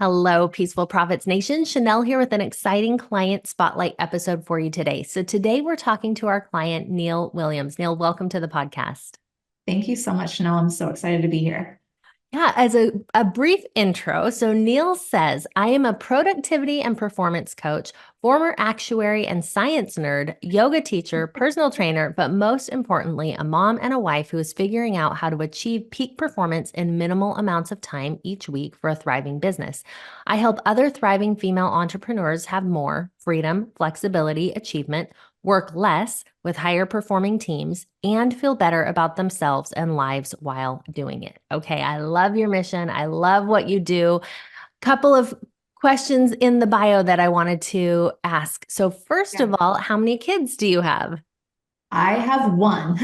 Hello, Peaceful Profits Nation. Chanel here with an exciting client spotlight episode for you today. So today we're talking to our client, Neill Williams. Neill, welcome to the podcast. Thank you so much, Chanel. I'm so excited to be here. Yeah, as a brief intro, so Neill says, I am a productivity and performance coach, former actuary and science nerd, yoga teacher, personal trainer, but most importantly, a mom and a wife who is figuring out how to achieve peak performance in minimal amounts of time each week for a thriving business. I help other thriving female entrepreneurs have more freedom, flexibility, achievement, work less with higher performing teams, and feel better about themselves and lives while doing it. Okay, I love your mission. I love what you do. Couple of questions in the bio that I wanted to ask. So, first Yeah. of all, how many kids do you have? I have one.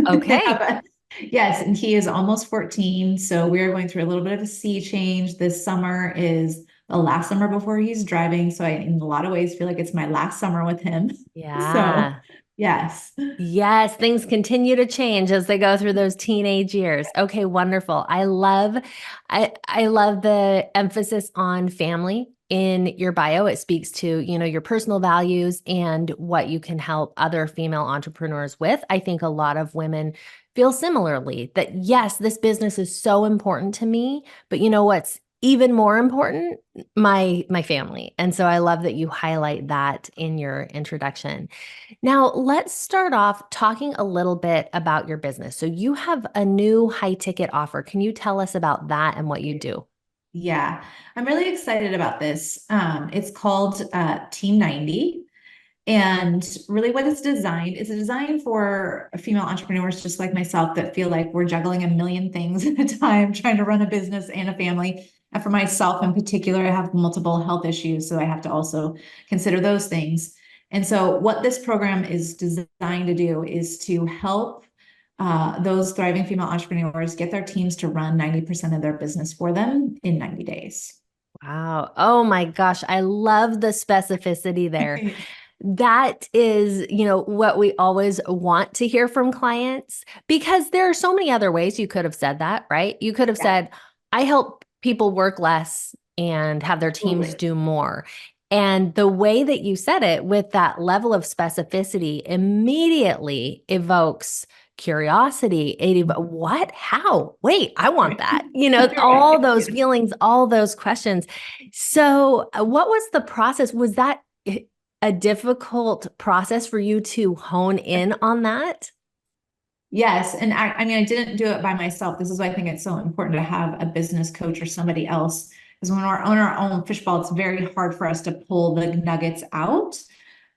Okay. Yes, and he is almost 14. So we're going through a little bit of a sea change. This summer is the last summer before he's driving. So I, in a lot of ways, feel like it's my last summer with him. So, Yeah. yes. Yes, things continue to change as they go through those teenage years. Okay, wonderful. I love the emphasis on family in your bio. It speaks to, your personal values and what you can help other female entrepreneurs with. I think a lot of women feel similarly that yes, this business is so important to me, but you know what's even more important? My family. And so I love that you highlight that in your introduction. Now, let's start off talking a little bit about your business. So, you have a new high ticket offer. Can you tell us about that and what you do? Yeah, I'm really excited about this. It's called Team 90. And really, what it's designed is designed for female entrepreneurs just like myself that feel like we're juggling a million things at a time, trying to run a business and a family. And for myself in particular, I have multiple health issues, so I have to also consider those things. And so, what this program is designed to do is to help those thriving female entrepreneurs get their teams to run 90% of their business for them in 90 days. Wow. Oh my gosh. I love the specificity there. That is, what we always want to hear from clients because there are so many other ways you could have said that, right? You could have Yeah, said, I help people work less and have their teams absolutely. do more. And the way that you said it with that level of specificity immediately evokes curiosity. What? How? Wait, I want that. All Right. those feelings, all those questions. So, what was the process? Was that a difficult process for you to hone in on that? Yes. And I mean, I didn't do it by myself. This is why I think it's so important to have a business coach or somebody else. Because when we're on our own fishbowl, it's very hard for us to pull the nuggets out.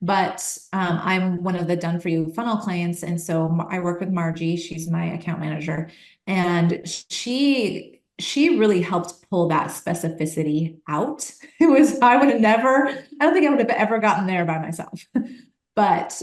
But I'm one of the done for you funnel clients. And so I work with Margie. She's my account manager. And she really helped pull that specificity out. I would have never, I don't think I would have ever gotten there by myself. But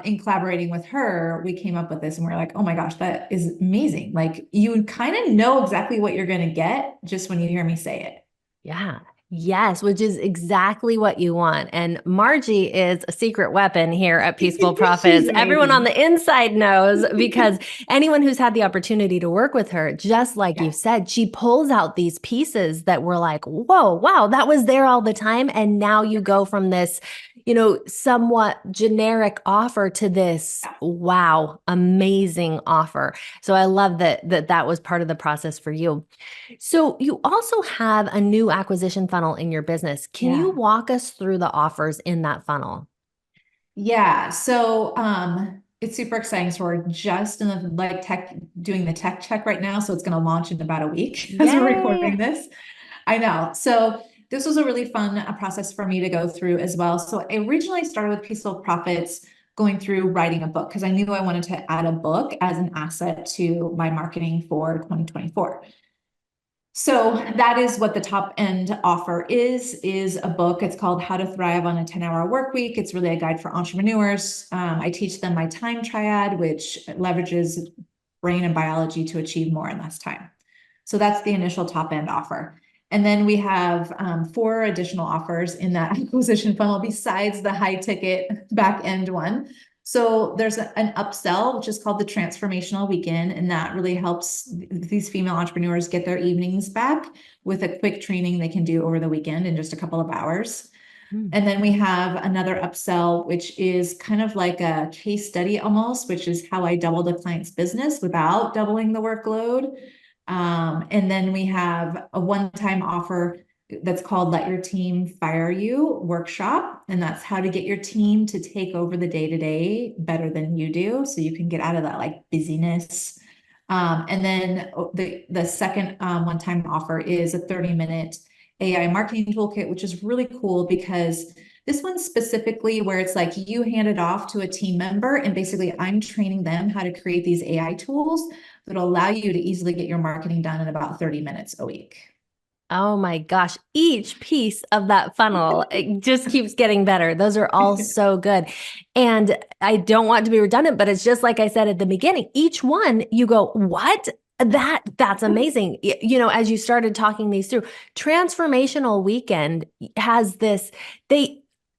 in collaborating with her, we came up with this and we're like, oh my gosh, that is amazing. Like you kind of know exactly what you're going to get just when you hear me say it. Yeah. Yes, which is exactly what you want. And Margie is a secret weapon here at Peaceful She's Profits. Everyone on amazing. the inside knows because anyone who's had the opportunity to work with her, just like you Yeah. said, she pulls out these pieces that were like, whoa, wow, that was there all the time. And now you go from this, somewhat generic offer to this, Yeah. wow, amazing offer. So I love that was part of the process for you. So you also have a new acquisition funnel in your business. Can you Yeah. walk us through the offers in that funnel? Yeah. So it's super exciting. So we're just in the like tech doing the tech check right now. So it's going to launch in about a week as we're Yay. recording this. I know. So this was a really fun process for me to go through as well. So I originally started with Peaceful Profits going through writing a book because I knew I wanted to add a book as an asset to my marketing for 2024. So that is what the top end offer is a book. It's called How to Thrive on a 10-Hour Work Week. It's really a guide for entrepreneurs. I teach them my time triad, which leverages brain and biology to achieve more in less time. So that's the initial top end offer. And then we have 4 additional offers in that acquisition funnel besides the high ticket back end one. So there's an upsell, which is called the transformational weekend. And that really helps these female entrepreneurs get their evenings back with a quick training they can do over the weekend in just a couple of hours. Hmm. And then we have another upsell, which is kind of like a case study almost, which is how I doubled a client's business without doubling the workload. And then we have a one-time offer that's called Let Your Team Fire You workshop. And that's how to get your team to take over the day-to-day better than you do. So you can get out of that like busyness. And then the second one-time offer is a 30-minute AI Marketing Toolkit, which is really cool because this one's specifically where it's like you hand it off to a team member and basically I'm training them how to create these AI tools that'll allow you to easily get your marketing done in about 30 minutes a week. Oh my gosh, each piece of that funnel, it just keeps getting better. Those are all so good. And I don't want to be redundant, but it's just like I said at the beginning, each one you go, what? That's amazing. You know, as you started talking these through, transformational weekend has this,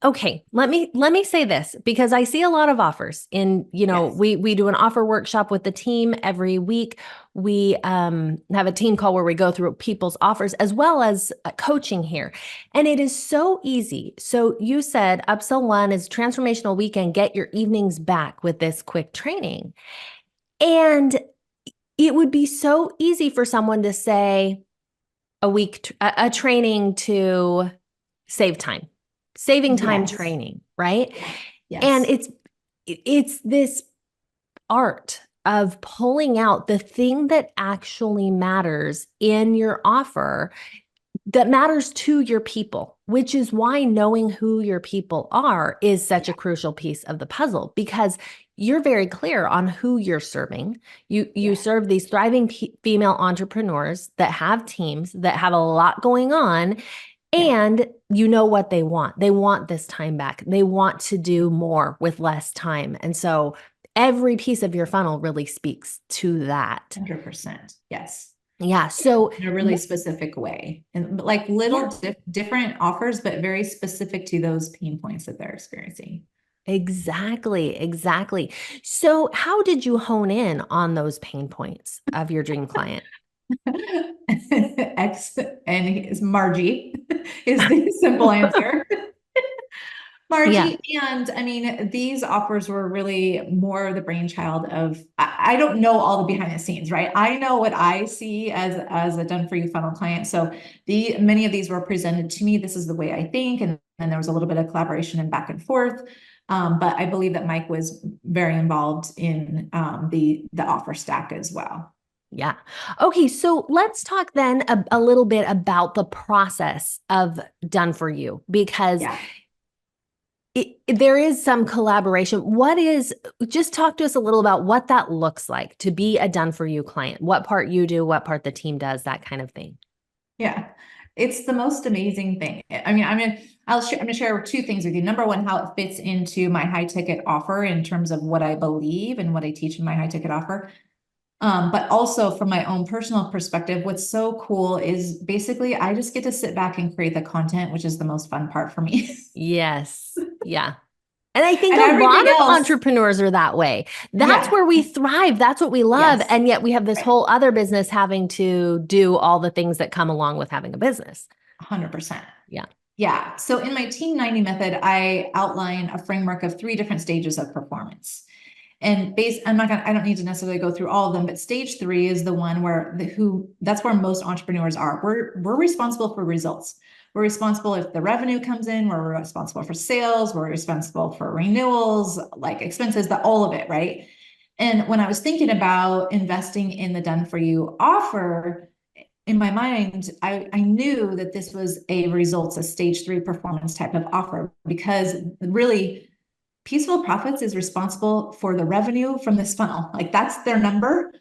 okay, let me say this because I see a lot of offers in, Yes. we do an offer workshop with the team every week. We have a team call where we go through people's offers as well as coaching here. And it is so easy. So you said upsell one is transformational weekend, get your evenings back with this quick training. And it would be so easy for someone to say a training to save time, saving time Yes. training, right? And Yes. it's this art of pulling out the thing that actually matters in your offer that matters to your people, which is why knowing who your people are is such a crucial piece of the puzzle because you're very clear on who you're serving. You serve these thriving female entrepreneurs that have teams that have a lot going on and you know what they want. They want this time back. They want to do more with less time. And so every piece of your funnel really speaks to that. 100%. Yes. Yeah. So, In a really specific way. And like little different offers, but very specific to those pain points that they're experiencing. exactly, exactly. So, how did you hone in on those pain points of your dream client? X and his Margie is the simple answer. Yeah. Margie, and I mean, these offers were really more the brainchild of, I don't know all the behind the scenes, right? I know what I see as a done for you funnel client. So many of these were presented to me. This is the way I think. And then there was a little bit of collaboration and back and forth. But I believe that Mike was very involved in the offer stack as well. Yeah. Okay. So let's talk then a little bit about the process of done for you because Yeah. there is some collaboration. Just talk to us a little about what that looks like to be a done for you client, what part you do, what part the team does, that kind of thing. Yeah, it's the most amazing thing. I mean, I'm gonna share two things with you. Number one, how it fits into my high ticket offer in terms of what I believe and what I teach in my high ticket offer. But also from my own personal perspective, what's so cool is basically I just get to sit back and create the content, which is the most fun part for me. Yes. Yeah. And I think And a lot everything of else, entrepreneurs are that way. That's yeah, where we thrive. That's what we love. yes, And yet we have this right, whole other business having to do all the things that come along with having a business. 100%. Yeah. Yeah. So in my Team 90 method, I outline a framework of 3 different stages of performance. And I don't need to necessarily go through all of them, but stage 3 is the one where that's where most entrepreneurs are. We're responsible for results. We're responsible if the revenue comes in, we're responsible for sales, we're responsible for renewals, like expenses, all of it, right? And when I was thinking about investing in the done for you offer, in my mind, I knew that this was a stage 3 performance type of offer because really Peaceful Profits is responsible for the revenue from this funnel. Like that's their number.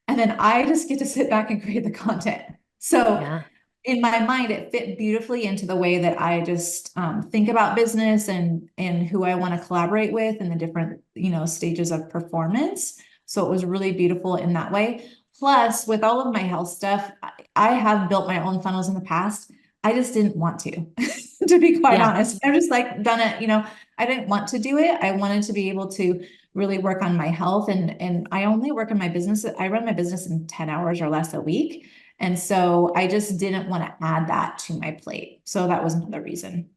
And then I just get to sit back and create the content. So Yeah. in my mind, it fit beautifully into the way that I just think about business and who I want to collaborate with and the different, stages of performance. So it was really beautiful in that way. Plus, with all of my health stuff, I have built my own funnels in the past. I just didn't want to, to be quite Yeah. honest. I've just like done it, I didn't want to do it. I wanted to be able to really work on my health. And I only work in my business. I run my business in 10 hours or less a week. And so I just didn't want to add that to my plate. So that was another reason.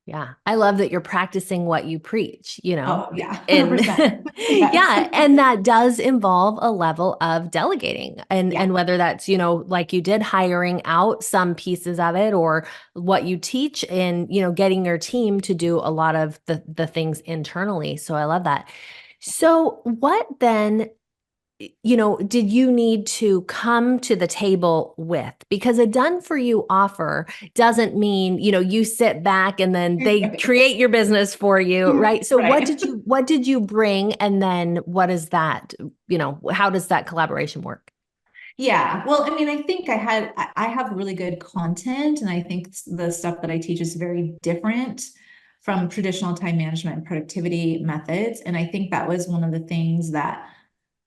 Yeah. I love that you're practicing what you preach, Oh, yeah, and 100%. Yes. yeah, and that does involve a level of delegating Yeah. and whether that's, like you did hiring out some pieces of it or what you teach and, getting your team to do a lot of the things internally. So I love that. So what then did you need to come to the table with? Because a done for you offer doesn't mean, you sit back and then they create your business for you, right? So Right. what did you bring? And then what is that, how does that collaboration work? Yeah. Well, I mean, I think I have really good content, and I think the stuff that I teach is very different from traditional time management and productivity methods. And I think that was one of the things that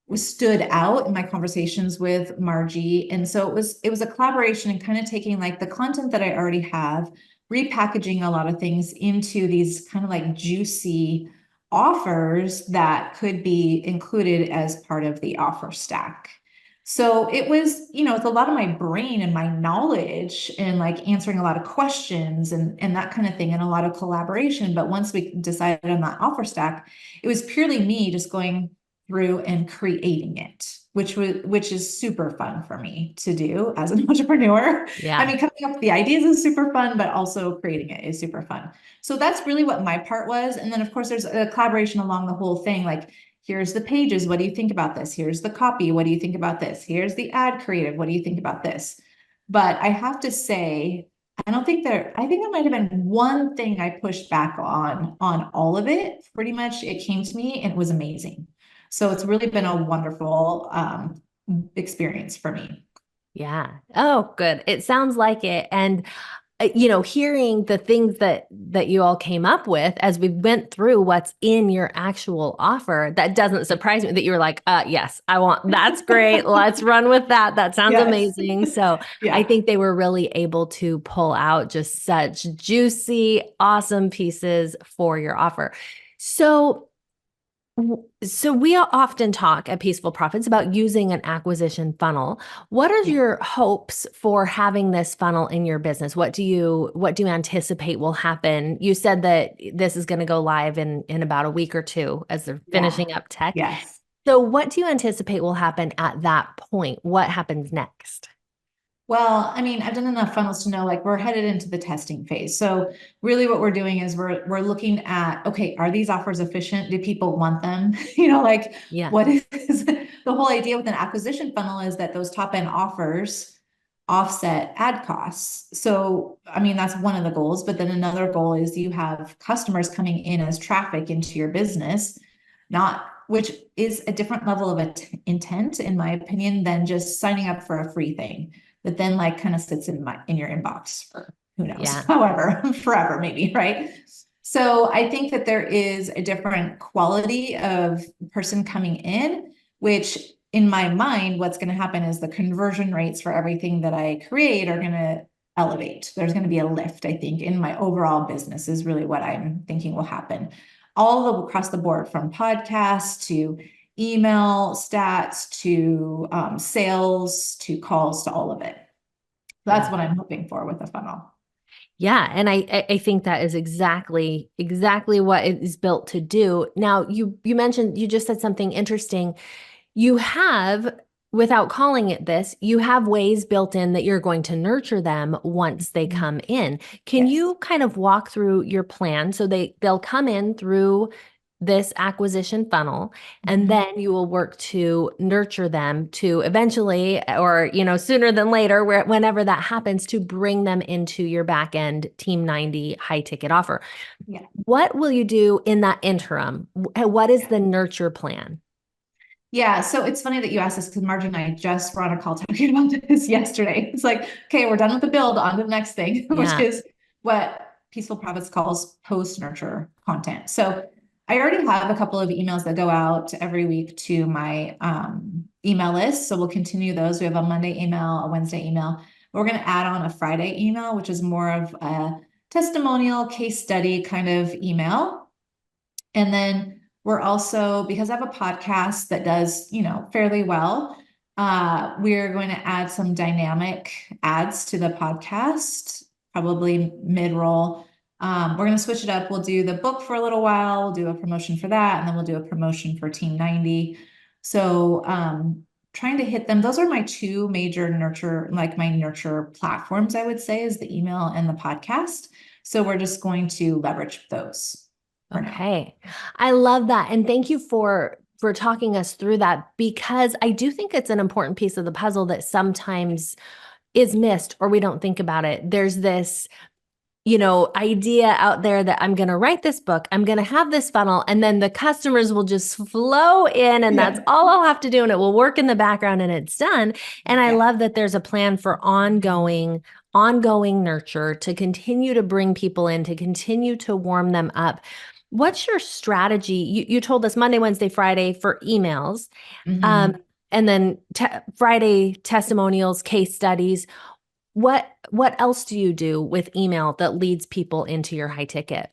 was stood out in my conversations with Margie. And so it was a collaboration and kind of taking like the content that I already have, repackaging a lot of things into these kind of like juicy offers that could be included as part of the offer stack. So it was, it's a lot of my brain and my knowledge and like answering a lot of questions and that kind of thing and a lot of collaboration. But once we decided on that offer stack, it was purely me just going through and creating it, which is super fun for me to do as an entrepreneur. I Yeah. mean, coming up with the ideas is super fun, but also creating it is super fun. So that's really what my part was. And then of course there's a collaboration along the whole thing. Like, here's the pages. What do you think about this? Here's the copy. What do you think about this? Here's the ad creative. What do you think about this? But I have to say, I think there might have been one thing I pushed back on all of it. Pretty much it came to me and it was amazing. So it's really been a wonderful experience for me. Yeah. Oh, good. It sounds like it. And hearing the things that you all came up with as we went through what's in your actual offer, that doesn't surprise me that you were like, yes, that's great. Let's run with that. That sounds Yes. amazing. So I Yeah. think they were really able to pull out just such juicy, awesome pieces for your offer. So we often talk at Peaceful Profits about using an acquisition funnel. What are Yeah. your hopes for having this funnel in your business? What do you anticipate will happen? You said that this is going to go live in about a week or two as they're Yeah. finishing up tech. Yes. So what do you anticipate will happen at that point? What happens next? Well, I mean, I've done enough funnels to know like we're headed into the testing phase. So really what we're doing is we're looking at, okay, are these offers efficient? Do people want them? Like Yeah. what is the whole idea with an acquisition funnel is that those top end offers offset ad costs. So, I mean, that's one of the goals, but then another goal is you have customers coming in as traffic into your business, not which is a different level of intent, in my opinion, than just signing up for a free thing that then like kind of sits in your inbox for who knows, Yeah. however, forever maybe, right? So I think that there is a different quality of person coming in, which in my mind, what's going to happen is the conversion rates for everything that I create are going to elevate. There's going to be a lift, I think, in my overall business is really what I'm thinking will happen. All across the board, from podcasts to email stats to sales to calls to all of it. That's Yeah. what I'm hoping for with the funnel. Yeah, and I think that is exactly what it is built to do. Now, you mentioned you just said something interesting. You have, without calling it this, you have ways built in that you're going to nurture them once they come in. Can Yes. you kind of walk through your plan so they'll come in through this acquisition funnel and Mhm. then you will work to nurture them to eventually or sooner than later whenever that happens to bring them into your back end team 90 high ticket offer. Yeah. What will you do in that interim? What is Yeah. the nurture plan? Yeah, so it's funny that you asked this because Margie and I just were on a call talking about this yesterday. It's like, okay, we're done with the build, on to the next thing, which Yeah. is what Peaceful Profits calls post-nurture content. So I already have a couple of emails that go out every week to my email list. So we'll continue those. We have a Monday email, a Wednesday email. We're going to add on a Friday email, which is more of a testimonial case study kind of email. And then We're also, because I have a podcast that does, fairly well, we're going to add some dynamic ads to the podcast, probably mid-roll. We're going to switch it up. We'll do the book for a little while, we'll do a promotion for that, and then we'll do a promotion for Team 90. So trying to hit them. Those are my two major nurture platforms, I would say, is the email and the podcast. So we're just going to leverage those for now. Okay. I love that. And thank you for talking us through that, because I do think it's an important piece of the puzzle that sometimes is missed or we don't think about it. There's this idea out there that I'm going to write this book, I'm going to have this funnel, and then the customers will just flow in and that's all I'll have to do. And it will work in the background and it's done. And I love that there's a plan for ongoing nurture to continue to bring people in, to continue to warm them up. What's your strategy? You told us Monday, Wednesday, Friday for emails, and then Friday testimonials, case studies. What else do you do with email that leads people into your high ticket?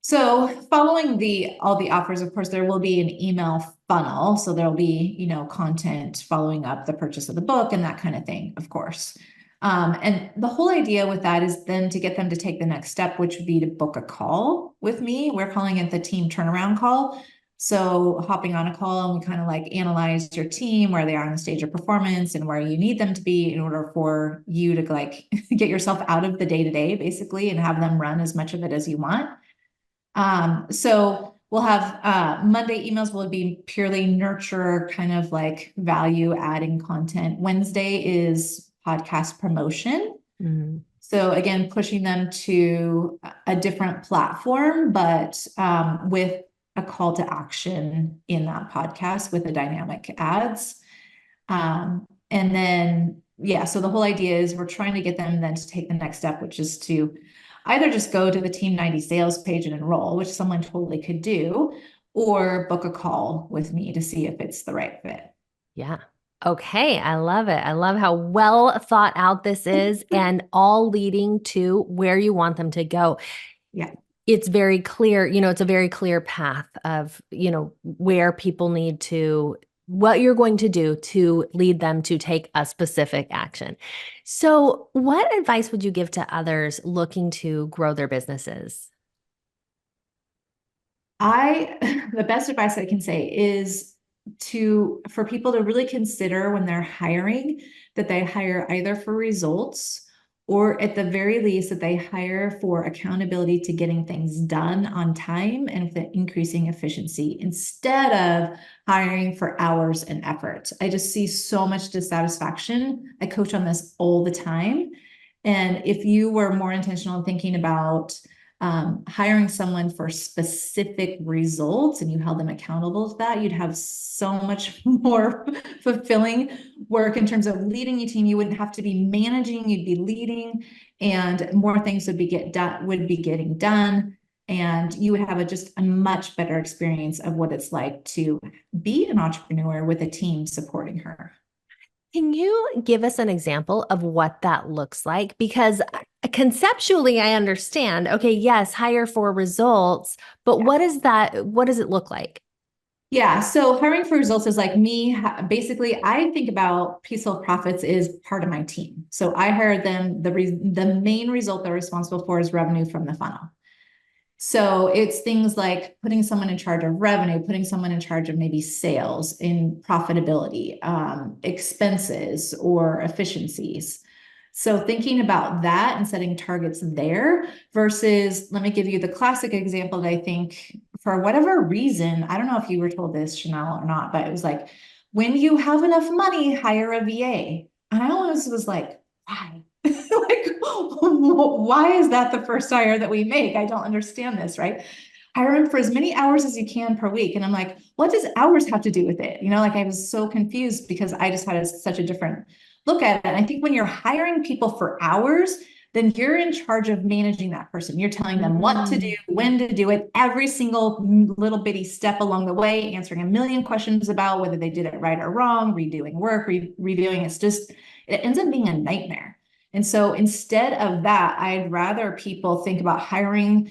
So following all the offers, of course, there will be an email funnel. So there'll be, content following up the purchase of the book and that kind of thing, of course. And the whole idea with that is then to get them to take the next step, which would be to book a call with me. We're calling it the team turnaround call. So hopping on a call, and we kind of analyze your team, where they are on the stage of performance and where you need them to be in order for you to get yourself out of the day-to-day basically, and have them run as much of it as you want. So we'll have Monday emails will be purely nurture, kind of value adding content. Wednesday is podcast promotion. So again, pushing them to a different platform, but with a call to action in that podcast with the dynamic ads. And then, so the whole idea is we're trying to get them then to take the next step, which is to either just go to the Team 90 sales page and enroll, which someone totally could do, or book a call with me to see if it's the right fit. Yeah. Okay. I love it. I love how well thought out this is, and all leading to where you want them to go. Yeah. It's very clear, it's a very clear path of, where people need to, what you're going to do to lead them to take a specific action. So what advice would you give to others looking to grow their businesses? The best advice I can say is for people to really consider when they're hiring, that they hire either for results, or at the very least that they hire for accountability to getting things done on time and with increasing efficiency, instead of hiring for hours and effort. I just see so much dissatisfaction. I coach on this all the time. And if you were more intentional in thinking about hiring someone for specific results and you held them accountable to that, you'd have so much more fulfilling work in terms of leading your team. You wouldn't have to be managing, you'd be leading, and more things would be getting done. And you would have just a much better experience of what it's like to be an entrepreneur with a team supporting her. Can you give us an example of what that looks like? Because conceptually, I understand, okay, yes, hire for results, but what does it look like? Yeah, so hiring for results is like me. Basically, I think about Peaceful Profits is part of my team. So I hired them. The main result they're responsible for is revenue from the funnel. So it's things like putting someone in charge of revenue, putting someone in charge of maybe sales, in profitability, expenses, or efficiencies. So thinking about that and setting targets there versus, let me give you the classic example that I think, for whatever reason, I don't know if you were told this, Chanel, or not, but it was like, when you have enough money, hire a VA. And I always was like, why? Why is that the first hire that we make? I don't understand this, right? Hire him for as many hours as you can per week. And I'm like, what does hours have to do with it? I was so confused because I just had such a different look at it. And I think when you're hiring people for hours, then you're in charge of managing that person. You're telling them what to do, when to do it, every single little bitty step along the way, answering a million questions about whether they did it right or wrong, redoing work, reviewing. It ends up being a nightmare. And so instead of that, I'd rather people think about hiring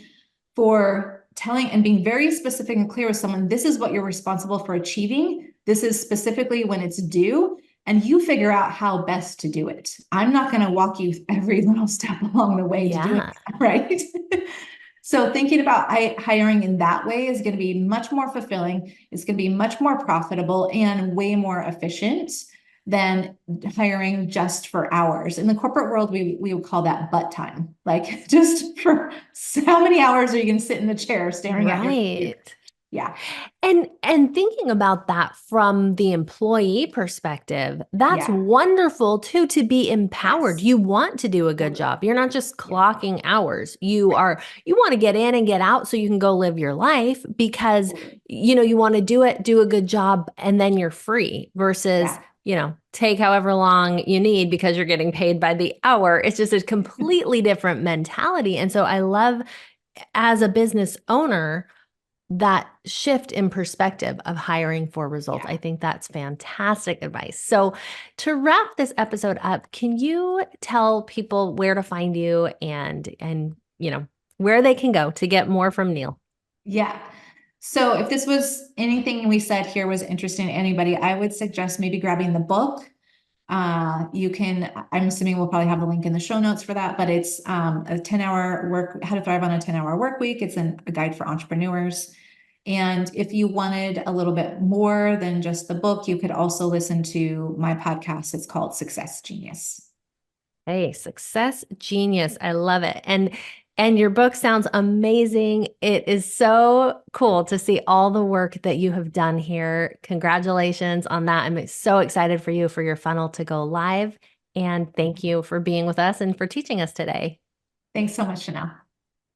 for telling and being very specific and clear with someone, this is what you're responsible for achieving. This is specifically when it's due, and you figure out how best to do it. I'm not going to walk you every little step along the way to doing that, right? So thinking about hiring in that way is going to be much more fulfilling. It's going to be much more profitable and way more efficient than hiring just for hours. In the corporate world, we would call that butt time. Like, just for how many hours are you going to sit in the chair staring at your computer? Right. Yeah. And thinking about that from the employee perspective, that's Yeah. wonderful too, to be empowered. Yes. You want to do a good job. You're not just clocking hours. You want to get in and get out so you can go live your life because you want to do a good job, and then you're free versus, take however long you need because you're getting paid by the hour. It's just a completely different mentality. And so I love, as a business owner, that shift in perspective of hiring for results. I think that's fantastic advice. So to wrap this episode up, can you tell people where to find you and where they can go to get more from Neill? Yeah. So if this was anything we said here was interesting to anybody, I would suggest maybe grabbing the book. I'm assuming we'll probably have a link in the show notes for that, but it's a 10-hour how to thrive on a 10-hour work week. It's a guide for entrepreneurs. And if you wanted a little bit more than just the book, you could also listen to my podcast. It's called Success Genius. Hey, Success Genius. I love it. And your book sounds amazing. It is so cool to see all the work that you have done here. Congratulations on that. I'm so excited for you for your funnel to go live. And thank you for being with us and for teaching us today. Thanks so much, Chanel.